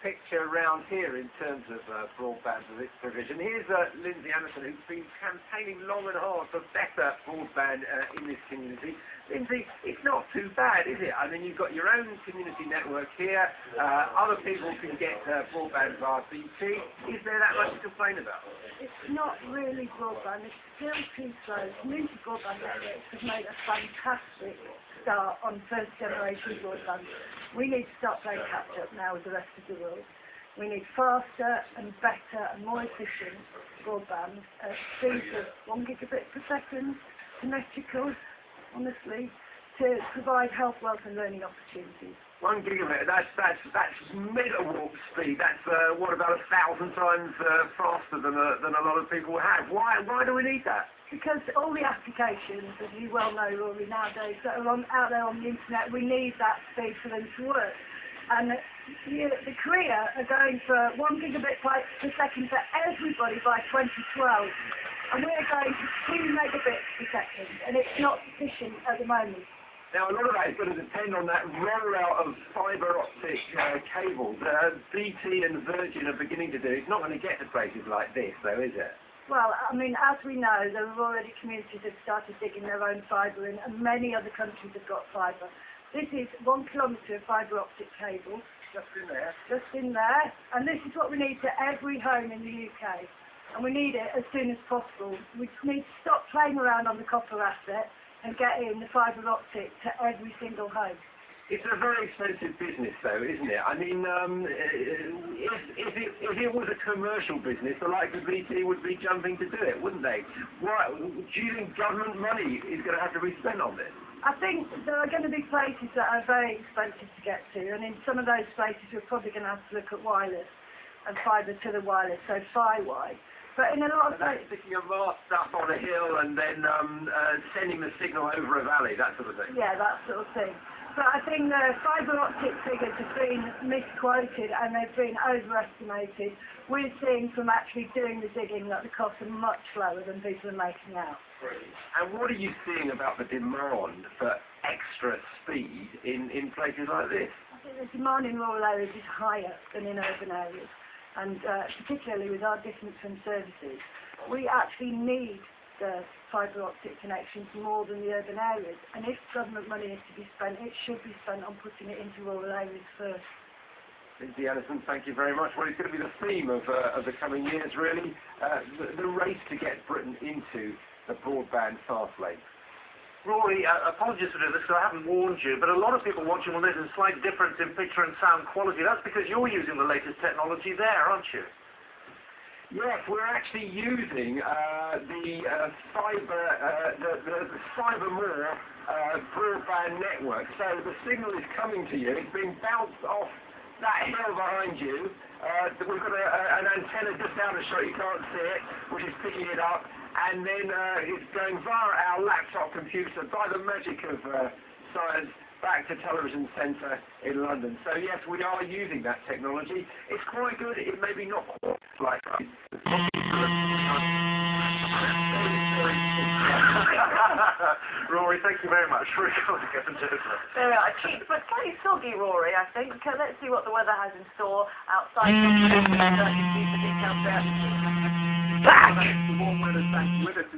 picture around here in terms of broadband and its provision. Here's Lindsey Annison, who's been campaigning long and hard for better broadband in this community. Lindsey, it's not too bad, is it? I mean, you've got your own community network here. Other people can get broadband via BT. Is there that much to complain about? It's not really broadband. It's still too slow. Community broadband networks have made a fantastic start on first generation broadband. We need to start playing catch up now with the rest of the world. We need faster and better and more efficient broadband at speeds of 1 gigabit per second, symmetrical, honestly, to provide health, wealth and learning opportunities. 1 gigabit, that's megawarp speed. That's what, about 1,000 times faster than a lot of people have. Why do we need that? Because all the applications, as you well know, Rory, nowadays that are out there on the internet, we need that speed for them to work. And the Korea are going for 1 gigabit per second for everybody by 2012. And we're going to 2 megabits per second, and it's not sufficient at the moment. Now, a lot of that is going to depend on that rollout of fibre optic cables. BT and Virgin are beginning to do. It's not going to get to places like this, though, is it? Well, I mean, as we know, there are already communities that have started digging their own fibre in, and many other countries have got fibre. This is 1 kilometre of fibre optic cable. Just in there? Just in there. And this is what we need to every home in the UK. And we need it as soon as possible. We need to stop playing around on the copper asset and get in the fibre optic to every single home. It's a very expensive business, though, isn't it? I mean, if it was a commercial business, the likes of BT would be jumping to do it, wouldn't they? Why, do you think government money is going to have to be spent on this? I think there are going to be places that are very expensive to get to, and in some of those places we're probably going to have to look at wireless and fibre to the wireless, so Fibre. But in a lot of places, sticking a mast up on a hill and then sending the signal over a valley, that sort of thing. Yeah, that sort of thing. But I think the fibre optic figures have been misquoted and they've been overestimated. We're seeing from actually doing the digging that the costs are much lower than people are making out. And what are you seeing about the demand for extra speed in places like this? I think the demand in rural areas is higher than in urban areas, and particularly with our distance from services. We actually need the fibre optic connections more than the urban areas, and if government money is to be spent, it should be spent on putting it into rural areas first. Lindsey Annison, thank you very much. Well, it's going to be the theme of the coming years, really, the race to get Britain into the broadband fast lane. Rory, apologies for doing this because I haven't warned you, but a lot of people watching will notice a slight difference in picture and sound quality. That's because you're using the latest technology there, aren't you? Yes, we're actually using the Fibre broadband network. So the signal is coming to you. It's being bounced off that hill behind you. We've got an antenna just down the shot. You can't see it, which is picking it up. And then it's going via our laptop computer by the magic of science back to Television Centre in London. So yes, we are using that technology. It's quite good. It may be not quite like Rory, thank you very much for coming and doing that. There we are. Cheap but slightly soggy, Rory, I think. Let's see what the weather has in store outside. back. The warm weather's back with us.